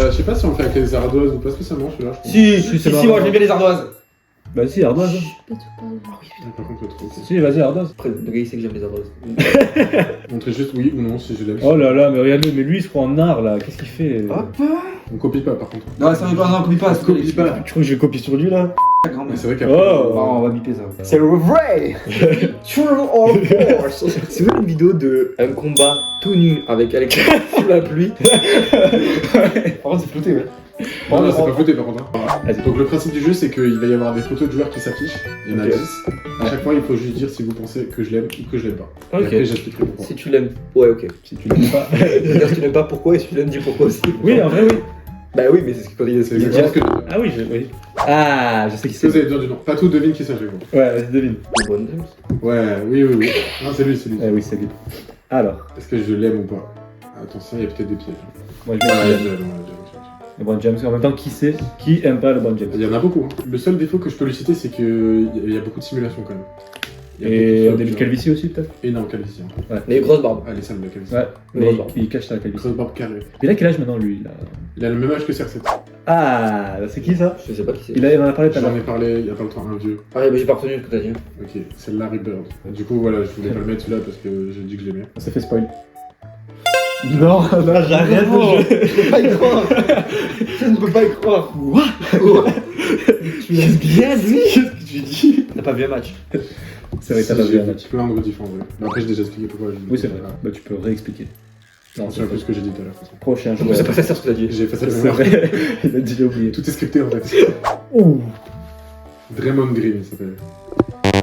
Je sais pas si on le fait avec les ardoises ou pas spécialement celui-là. Je pense. Si, moi j'aime bien les ardoises. Bah si, ardoise. Je peux tout parler. Ah oui, putain. Par contre, le trop. Si, vas-y, ardoise. Après, le gars il sait que j'aime les ardoises. Montrez juste oui ou non si je l'aime. Oh là là, mais regardez, mais lui il se croit en art là, qu'est-ce qu'il fait Hop. On copie pas par contre. Non, ça va pas, non, copie pas. On copie pas. Tu crois que je vais copier sur lui là? Mais c'est vrai qu'après. Oh. On va biper ça. C'est le vrai. True or false. Si vous voulez une vidéo de un combat tout nu avec Alexandre sous la pluie. Par contre, c'est flouté, ouais. Non, c'est pas flouté par contre. Hein. Vas-y. Donc le principe du jeu c'est qu'il va y avoir des photos de joueurs qui s'affichent. Il y en a Ok. 10. À chaque fois il faut juste dire si vous pensez que je l'aime ou que je l'aime pas. Et Ok. après j'expliquerai pourquoi. Si tu l'aimes. Ouais, ok. Si tu l'aimes pas. D'ailleurs, si tu l'aimes pas, pourquoi? Et si tu l'aimes, dis pourquoi aussi. Oui, en vrai, oui. Bah oui, mais c'est ce qu'on dit. C'est exactement ce que je dis. Ah oui, oui. Ah, je sais qui Est-ce que c'est. vous avez besoin du nom? Pas tout devine qui ça je vais. Ouais, vas-y, devine. LeBron James. Ouais, oui. Non, c'est lui, c'est lui. Eh oui, c'est lui. Alors, Est-ce que je l'aime ou pas? Attention, il y a peut-être des pièges. moi Ouais, je vais je dire l'aime. LeBron James. En même temps, qui sait qui aime pas LeBron James? Il y en a beaucoup. Hein. Le seul défaut que je peux lui citer, c'est qu'il y a beaucoup de simulations quand même. Il y a Et beaucoup un de début de flops, calvitie aussi, peut-être? Et non, calvitie. Hein. Mais grosse barbe. Allez, ça, la calvitie. Ouais, Mais mais bon. il cache sa calvitie. Grosse barbe carrée. Il a quel âge maintenant, lui là? Il a le même âge que CR7. Ah, c'est qui ça? Je sais pas qui c'est. Il en a parlé tout à l'heure. J'en ai parlé il y a pas longtemps, un vieux. Ah ouais, mais j'ai pas retenu ce que t'as dit. Ok, c'est Larry Bird. Du coup, voilà, je voulais pas le mettre celui-là parce que j'ai dit que je l'aimais. On s'est fait spoil. Non, j'arrête Non, le jeu. je peux pas y croire. Je ne peux pas y croire. Tu l'aimes bien, lui? Qu'est-ce que tu dis? T'as pas vu un match? C'est vrai que t'as Si, pas vu j'ai un match. plein de rediff en vrai. Mais après, j'ai déjà expliqué pourquoi. Oui, c'est vrai. Bah, tu peux réexpliquer. Non, c'est un peu ce que j'ai dit tout à l'heure. de toute façon. Prochain C'est joueur. pas ça ce que t'as dit. J'ai effacé la C'est mémoire. vrai. Il a déjà oublié. Tout est scripté en fait. Ouh. Draymond Green, il s'appelle.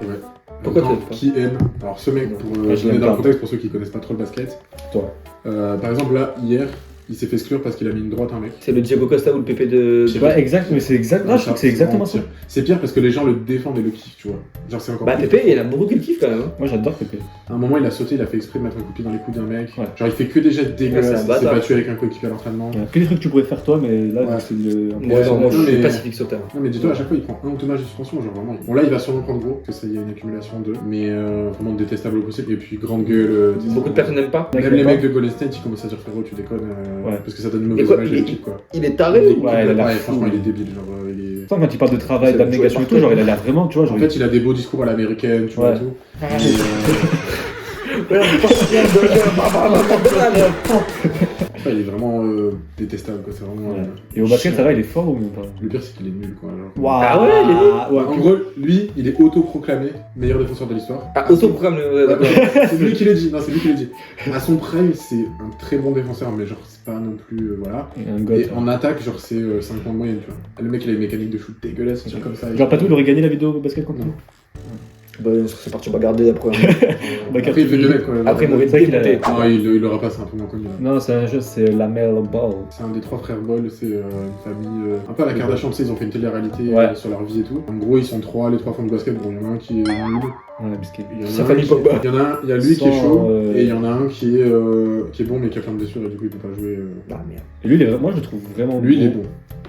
Ouais. Pourquoi Attends, tu l'aimes pas? qui aime? Alors, ce mec, pour Ah, je donner l'aime dans le pas. contexte pour ceux qui connaissent pas trop le basket. Toi. Par exemple, là, hier, il s'est fait exclure parce qu'il a mis une droite un mec. C'est le Diego Costa ou le PP de. Je sais Ouais, exact, mais c'est exact. Ah, je trouve que c'est exactement ça. C'est pire parce que les gens le défendent et le kiffent, tu vois. Genre, c'est encore Bah, plus. PP, il y en a beaucoup qui le kiffent quand même. Hein. Moi, j'adore Pépé. À un moment, il a sauté, il a fait exprès de mettre un coup de pied dans les coudes d'un mec. Ouais. Genre, il fait que des gestes Ouais, c'est dégueulasses. un Il s'est bâtard. battu avec un coéquipier à l'entraînement. Que des trucs que tu pourrais faire toi, mais là, Ouais. c'est le. Ouais, non, moi je Non, suis mais- pacifique sur terre. Non, mais dis-toi, à chaque fois, il prend un ou deux matchs de suspension. Genre, vraiment. Bon, là, il va sûrement prendre gros, parce que ça y a une accumulation de. Mais vraiment détestable au possible. Et puis, grande gueule. Beaucoup de personnes n'aiment pas. Même les mecs de Golden State, ils commencent à dire frérot, tu déconnes. Ouais. Parce que ça donne une mauvaise Et quoi, image de il- l'équipe, quoi. Il est taré ou Ouais, il a l'air fou. franchement, il est débile. Genre, il est. Pourtant, quand il parle de travail, C'est d'abnégation et tout, genre, il a l'air vraiment, tu vois. Genre, En fait, il a des beaux discours à l'américaine, tu vois, Ouais. et tout. Il est vraiment détestable, quoi. C'est vraiment. Ouais. Et au basket, ça va, il est fort ou pas? Le pire, c'est qu'il est nul, quoi. Genre. Waouh. Ah ouais, il est nul. Ouais, En gros, lui, il est autoproclamé meilleur défenseur de l'histoire. Ah, autoprogramme le. D'accord. C'est lui qui le dit, non, c'est lui qui le dit. À son prime, c'est un très bon défenseur, mais genre, c'est pas non plus. Voilà. Un goth. Et en attaque, genre, c'est 5 points de moyenne, tu vois. Le mec, il a une mécanique de shoot dégueulasse, un truc comme ça. Genre, Patou, il aurait gagné la vidéo basket contre Non. nous? Bah, c'est parti, on va garder après. Bah, Après, il fait 2 mètres, quoi. Après, il m'aurait C'est vrai qu'il a- démonté. Non, il aura pas, c'est un peu moins connu. Là. Non, c'est un jeu, c'est la Mel Ball. C'est un des 3 frères Ball, c'est une famille. Un peu à la Kardashian, tu sais, ils ont fait une télé-réalité Ouais. sur leur vie et tout. En gros, ils sont 3, les 3 font du basket. Bon, il y en a un qui est nul. Ouais, biscuit. Il y en a Sa un famille qui- Pogba. Il y en a un, il y a lui qui est Sans, chaud, et il y en a un qui est bon, mais qui a plein de blessures, et du coup, il peut pas jouer. Ah merde. Et lui, moi, je le trouve vraiment Lui, il est bon.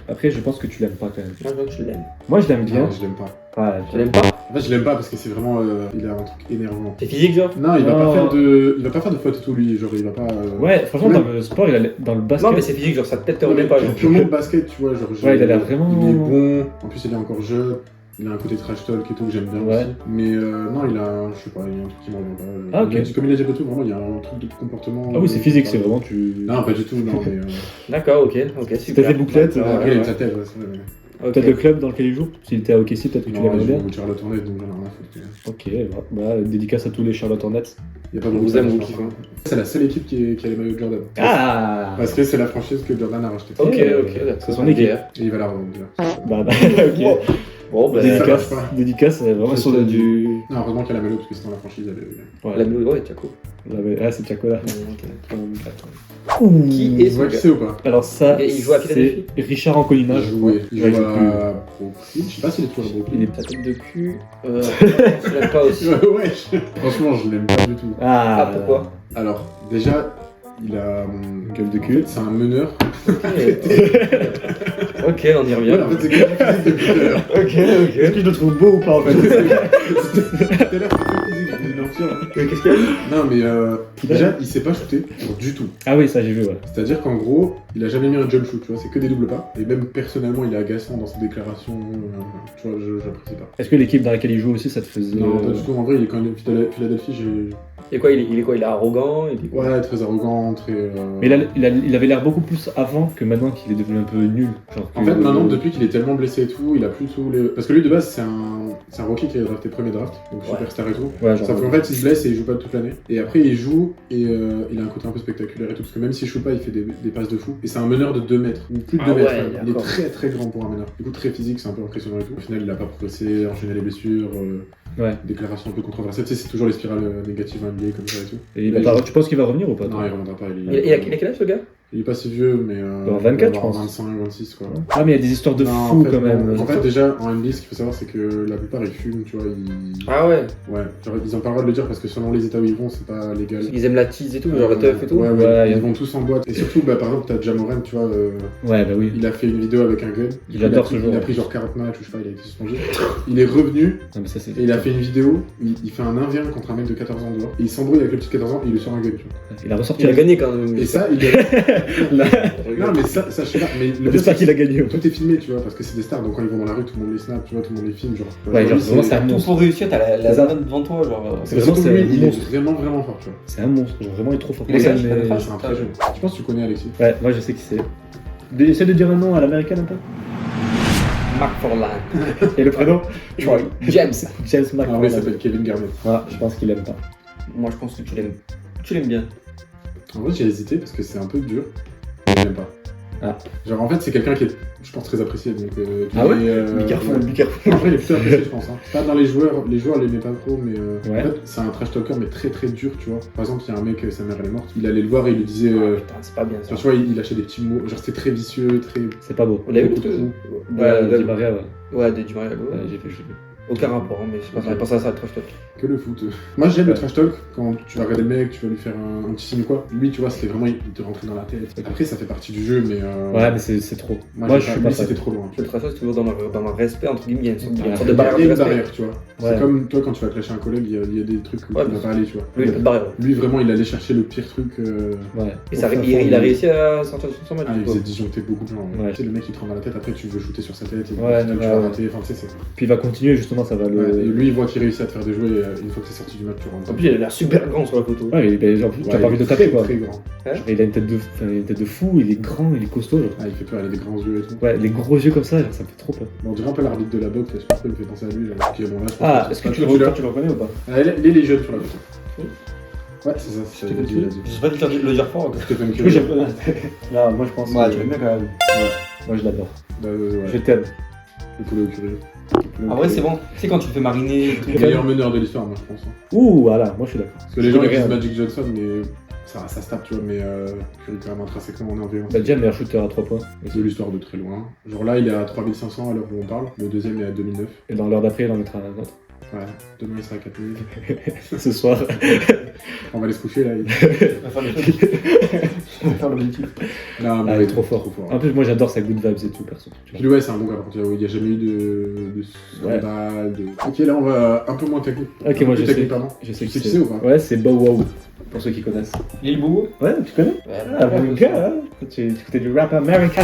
Après, je pense que tu l'aimes pas quand même. Moi, je vois que je l'aime. Moi, je l'aime bien. Non, je l'aime pas. Ah, Tu l'aimes pas? En fait, je l'aime pas parce que c'est vraiment. Il a un truc énervant. C'est physique, genre? Non, il va Non. pas faire de. Il va pas faire de faute et tout, lui. Genre, il va pas. Ouais, franchement, Ouais. dans le sport, dans le basket. Non, mais c'est physique, genre sa tête te Non, mais remet pas. Genre. purement de basket, tu vois. Genre, Ouais, il a l'air vraiment- Il est bon. En plus, il est encore jeune. Il a un côté trash talk et tout que j'aime bien Ouais. aussi. Mais non, il a. Je sais pas, il y a un truc qui me revient pas. Ah, ok. Comme il a dit tout, vraiment, il y a un truc de comportement. Ah oui, c'est physique, c'est vraiment tu. Non, pas du tout, non, mais. D'accord, ok, Si super. t'as des bouclettes, Après, il a une tête, ouais, c'est vrai. Ok. peut-être le club dans lequel il joue. S'il était à OKC, peut-être que tu Non, l'aimerais je bien. joue Charlotte Hornets, donc j'en ai rien à foutre. Ok, bah, dédicace à tous les Charlotte Hornets. Il y a pas On beaucoup vous de aime, vous gens. kiffez. C'est la seule équipe qui a les maillots de Jordan. Ah Parce que c'est la franchise que Jordan a racheté. Ok, Ouais, ok, d'accord. c'est son équipe. Et il va la revendre, d'ailleurs. Bah, ok. Bon, bah. Dédicace, ça marche pas. dédicace, vraiment Je sur sais. du. Non, heureusement qu'il y a la maillot, parce que sinon la franchise, elle est. Ouais, La blue, ouais, tiens, cool. Ah, c'est Chacola. Qui est Tu ce vois qui gars? c'est ou pas? Alors, ça, Et il joue à Philadelphie c'est Richard Ancolina. Il joue Ouais, à Brooklyn. Je sais pas s'il est toujours à Brooklyn. Il est- Sa tête de cul. Je l'aime pas aussi. Ouais, franchement, je l'aime pas du tout. Ah, pourquoi? Alors, déjà, il a. Gueule de En cul. fait, c'est un meneur. Ok, on y revient. Ouais, en fait, c'est que du physique depuis tout à l'heure. Ok. Est-ce que je le trouve beau ou pas en fait? Tout à l'heure, c'était que physique, je dis non, tiens. Mais qu'est-ce qu'il y a? Non, mais déjà, il sait pas shooter, genre, du tout. Ah oui, ça j'ai vu, ouais. C'est-à-dire qu'en gros, il a jamais mis un jump shoot, tu vois, c'est que des doubles pas. Et même personnellement, il est agaçant dans ses déclarations, tu vois, j'apprécie pas. Est-ce que l'équipe dans laquelle il joue aussi, ça te faisait. Non, pas du tout, en vrai, il est quand même Philadelphie, Et quoi, il est quoi? Il est arrogant? Il est quoi? Ouais, très arrogant, très. Mais il avait l'air beaucoup plus avant que maintenant qu'il est devenu un peu nul. Genre En fait, maintenant, depuis qu'il est tellement blessé et tout, il a plus tout les. Parce que lui, de base, c'est un rookie qui a drafté premier draft, donc Ouais. superstar et tout. Ouais, genre. Sauf qu'en fait, il se blesse et il joue pas toute l'année. Et après, il joue et il a un côté un peu spectaculaire et tout. Parce que même s'il shoot pas, il fait des passes de fou. Et c'est un meneur de 2 mètres, ou plus de 2 Ah mètres. ouais, même. Il est d'accord. très très grand pour un meneur. Du coup, très physique, c'est un peu impressionnant et tout. Au final, il a pas progressé, enchaîné les blessures, Ouais. déclarations un peu controversées. Tu sais, c'est toujours les spirales négatives en NBA comme ça et tout. Et il va pas- tu penses qu'il va revenir ou pas? Non, toi il reviendra pas. Il a quel âge, ce gars? Il est pas si vieux, mais. Dans 24, il va avoir je pense. 25, 26, quoi. Ah, mais il y a des histoires de Non, fous en fait, quand même. non. En fait, déjà, en NBA, ce qu'il faut savoir, c'est que la plupart, ils fument, tu vois. Ah ouais. Ouais, genre, ils ont pas le droit de le dire parce que selon les états où ils vont, c'est pas légal. Ils aiment la tease et tout, genre la teuf et tout. Ouais, Ouais, ils vont tous en boîte. Et surtout, bah, par exemple, t'as Jamoran, tu vois, Ouais, bah oui. il a fait une vidéo avec un gun. J'adore ce joueur. Il a pris genre 40 matchs ou je sais pas, il a été suspendu. Il est revenu Non, mais ça, c'est. et il a fait une vidéo, il fait un 1v1 contre un mec de 14 ans dehors. Et il s'embrouille avec le petit 14 ans et il lui sort un gun, tu vois. Il a ressorti Il a la gagné quand même. Et ça, il est. Là, Non, mais ça, je sais pas. Mais le j'espère qu'il a gagné. tout est filmé, tu vois, parce que c'est des stars. Donc quand ils vont dans la rue, tout le monde les snap, tu vois, tout le monde les filme. Genre, Ouais, genre, lui, vraiment, c'est un Tout monstre. pour réussir, t'as la C'est ça. zone devant toi, genre. C'est Vraiment, surtout c'est lui, un il est monstre. vraiment, vraiment fort, tu vois. C'est un monstre. Genre, vraiment, il est trop fort. Il est Ça, sage, mais- il est C'est un très jeune. Je pense que tu connais Alexis. Ouais, moi je sais qui c'est. Essaie de dire un nom à l'américaine un peu. McFarlane. Et le prénom Troy. James. James Ah oui, il McFarlane. s'appelle Kevin Garnett. Ouais, je pense qu'il aime pas. Moi, je pense que tu l'aimes. Tu l'aimes bien. En vrai, j'ai hésité parce que c'est un peu dur. Mais j'aime pas. Ah. Genre, en fait, c'est quelqu'un qui est, je pense, très apprécié. Donc, Ah ouais Be careful. En vrai, il est plutôt apprécié, je pense. Hein. Pas dans les joueurs l'aimaient pas trop, mais Ouais. en fait, c'est un trash talker, mais très très dur, tu vois. Par exemple, il y a un mec, sa mère elle est morte, il allait le voir et il lui disait. Putain, c'est pas bien ça. Tu vois, il lâchait des petits mots. Genre, c'était très vicieux, très. C'est pas beau. Vous l'avez vu beaucoup le de truc coups. Ouais, Di Maria, ouais. Ouais, des Di Maria. Ouais, j'ai vu. Aucun rapport, hein, mais c'est pas ça. Pense à ça, le trash talk. Que le foot. Moi, j'aime le trash talk quand tu vas regarder le mec, tu vas lui faire un petit signe ou quoi. Lui, tu vois, c'était vraiment, il te rentrait dans la tête. Après, ça fait partie du jeu, mais. Ouais, mais c'est trop. Moi, je suis lui, pas fan. c'était trop loin. Le trash talk, c'est toujours dans le respect, entre guillemets. Il y a une sorte de Il y a barrière de une respect. barrière, tu vois. Ouais. C'est comme toi quand tu vas clasher un collègue, il y a des trucs où Ouais, tu vas pas aller, tu vois. Lui, il a pas de barrière. Lui, vraiment, il allait chercher le pire truc. Ouais. Et ça, il a réussi à sortir de son match. Ah, il du coup. faisait disjoncter beaucoup de gens. Ouais. Tu sais, le mec, il te rentre dans la tête, après, tu veux shooter sur sa tête, et Ouais, au final, tu ouais, vas ouais. rater. Enfin, tu sais, c'est. Puis il va continuer, justement, ça va le. Ouais, et lui, il voit qu'il réussit à te faire des jouets, et une fois que c'est sorti du match, tu rentres. En plus, il a l'air super grand sur la photo. Ouais, genre, Ouais, t'as pas envie de il est taper très, quoi. Très grand. Genre, il a une tête de fou, il est grand, il est costaud. Genre. Ah, il fait peur, il a des grands yeux et tout. Ouais, les gros yeux comme ça, genre, ça me fait trop peur. Bon, on dirait un peu l'arbitre de la boxe, là, je pense pas, il me fait penser à lui. Là. Puis, bon, là, je pense Ah, que est-ce que c'est tu pas le celui-là. reconnais ou pas? Ah, il est jeune sur la photo. Ouais, c'est ça, c'est Stephen ça. Curry. Je sais pas de le dire fort. Stephen Oui, Curry. j'aime pas. Non, moi je pense. Ouais, que- tu l'aimes bien quand même. Moi je l'adore. Bah, Je ouais, t'aime. le poulet au curry. En vrai, c'est bon. Tu sais, quand tu le fais mariner et tout. Le meilleur meneur de l'histoire, moi, je pense. Hein. Ouh, voilà, moi je suis d'accord. Parce que les gens ils connais disent rien. Magic Johnson, mais ça se tape, tu vois, mais Curry quand même intrinsèquement en environ. Bah, déjà, meilleur shooter à 3 points. De l'histoire de très loin. Genre là, il est à 3500 à l'heure où on parle. Le deuxième est à 2009. Et dans l'heure d'après, il en mettra un autre. Ouais, demain il sera à 4000. Ce soir. On va aller se coucher là. On va faire le truc. On va faire l'objectif. Non, mais Ah, il est trop fort. Trop fort. En plus, moi j'adore sa good vibes et tout, perso. Tu vois. Puis ouais, c'est un bon gars, par contre, il n'y a jamais eu de scandale. Ok, là on va un peu moins technique. Ok, Un moi peu je plus sais. technique, pardon. Je sais Tu sais qui qui c'est. c'est ou pas Ouais, c'est Bow Wow. Pour ceux qui connaissent. Lil Boo. Ouais, tu connais Ah, bon gars, hein. Tu écoutais du rap américain.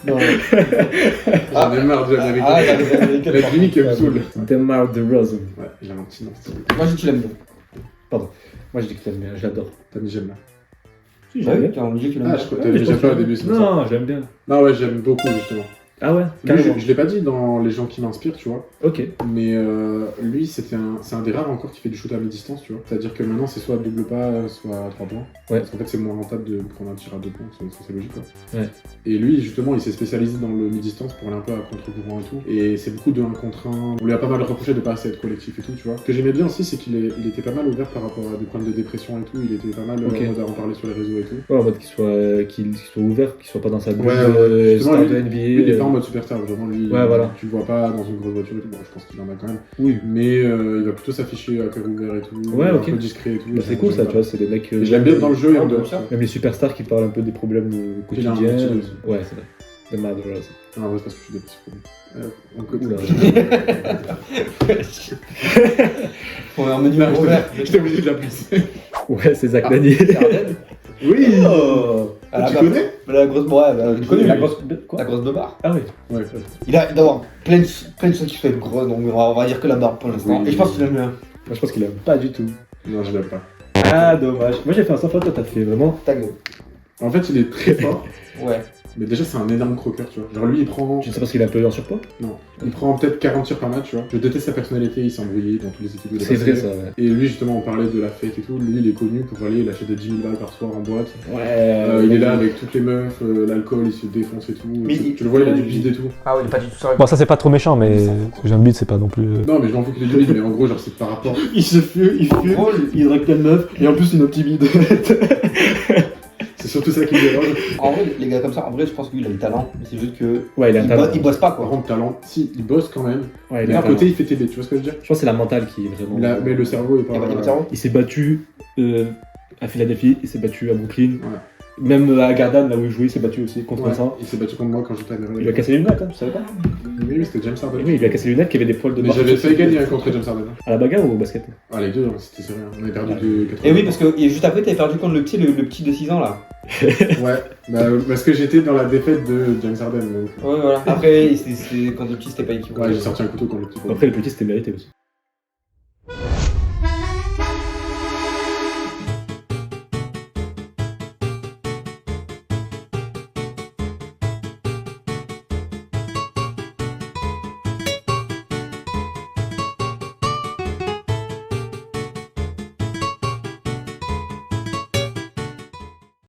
Non. J'en ai marre de l'américain. Ah, l'américain. La clinique elle me saoule. DeMar DeRozan. Ouais, il a un petit nom. Moi, je dis que tu l'aimes bien. Moi je dis que t'aimes bien, j'adore. T'as mis j'aime là. Si, Ah oui, on dit que tu l'aimes Ah, bien. je crois que t'as mis j'aime pas au début, c'est pour ça. Non, j'aime bien. Non, ouais, j'aime beaucoup justement. Ah ouais, Lui, carrément. je l'ai pas dit dans les gens qui m'inspirent, tu vois. Ok. Mais lui, c'est un des rares encore qui fait du shoot à mi-distance, tu vois. C'est-à-dire que maintenant, c'est soit double pas, soit 3 points. Ouais. Parce qu'en fait, c'est moins rentable de prendre un tir à 2 points, c'est logique, quoi. Ouais. Et lui, justement, il s'est spécialisé dans le mi-distance pour aller un peu à contre-courant et tout. Et c'est beaucoup de 1 contre 1. On lui a pas mal reproché de pas assez être collectif et tout, tu vois. Ce que j'aimais bien aussi, c'est qu'il était pas mal ouvert par rapport à des problèmes de dépression et tout. Il était pas mal Ok. en mode à en parler sur les réseaux et tout. Ouais, en mode qu'il soit ouvert, qu'il soit pas dans sa bulle Ouais, ouais. star Justement, de lui, NBA. Lui, il est pas en mode superstar, vraiment. Lui, Ouais, voilà. tu le vois pas dans une grosse voiture et tout. Bon, je pense qu'il en a quand même. Oui. Mais il va plutôt s'afficher à cœur ouvert et tout. Ouais, un ok. peu discret et tout. Bah, c'est cool ça, tu vois, c'est des mecs. Et je l'aime bien dans le jeu et en Ouais, dehors. bien sûr. Même les superstars qui parlent un peu des problèmes Il a un quotidiens. petit aussi. Ouais, c'est vrai. de Madras. Non, en vrai, c'est parce que je suis dépressif. On peut... Oula. On a un menu Non, ouvert. j'étais obligé de la pousser. Ouais, c'est Zach Daniel. Oui. Oh Tu connais? La grosse ouais, tu connais La la grosse. La Quoi? grosse beubare. Ah oui. Ouais. Il a d'abord plein de choses qui sont grosses, donc on va dire que la barbe pour l'instant. Oui. Et je pense qu'il aime bien. Moi, je pense qu'il aime pas du tout. Non, je l'aime pas. Ah, dommage. Moi, j'ai fait un sans faute, toi, t'as fait vraiment. Ta gueule. En fait, il est très fort. Ouais. Mais déjà, c'est un énorme croqueur, tu vois. Genre, lui, il prend... Je sais pas s'il est un peu en surpoids. Non. Il prend peut-être 40 tirs par match, tu vois. Je déteste sa personnalité, il s'est embrouillé dans tous les équipes de C'est vrai, basket. ça, ouais. Et lui, justement, on parlait de la fête et tout. Lui, il est connu pour aller, il achète des 10 000 balles par soir en boîte. Ouais. Il est là avec toutes les meufs, l'alcool, il se défonce et tout. Mais Tu le vois, il a du bide et tout. Ah ouais, il est pas du tout sérieux. Bon, ça c'est pas trop méchant, mais j'ai un bide, c'est pas non plus. Non, mais je m'en fous qu'il ait du bide, mais en gros, genre, c'est par rapport. Il se fume, il drague plein de meufs, et en plus, une petite bide. C'est surtout ça qui me dérange. En vrai, les gars comme ça, en vrai, je pense que lui, il a du talent. Mais c'est juste que. Ouais, il a un talent. Il bosse pas Par quoi. contre, talent, si, il bosse quand même. Ouais, il Mais a à un talent. côté, il fait TB, tu vois ce que je veux dire? Je pense que c'est la mentale qui est vraiment. Mais le cerveau est pas. Il y a pas de cerveau. Il s'est battu à Philadelphie, il s'est battu à Brooklyn. Ouais. Même à Garden, là où il jouait, il s'est battu aussi contre Ouais, ça. il s'est battu contre moi quand j'étais à Il lui a Merveille. cassé les lunettes, hein, tu savais pas? Oui, c'était James Harden. Oui, il lui a cassé les lunettes qui avait des poils de Mais barbe. j'avais failli gagner contre James Harden. À la bagarre ou au basket? Ah, les deux, hein, c'était sérieux. On a perdu Ouais. de 80. Et oui, parce que et juste après, t'avais perdu contre le petit de 6 ans là. Ouais, bah, parce que j'étais dans la défaite de James Harden. Donc... Ouais, voilà. Après, c'est quand le petit, c'était pas équivalent. Ouais, j'ai sorti un couteau quand le petit. Après, le petit, c'était mérité aussi.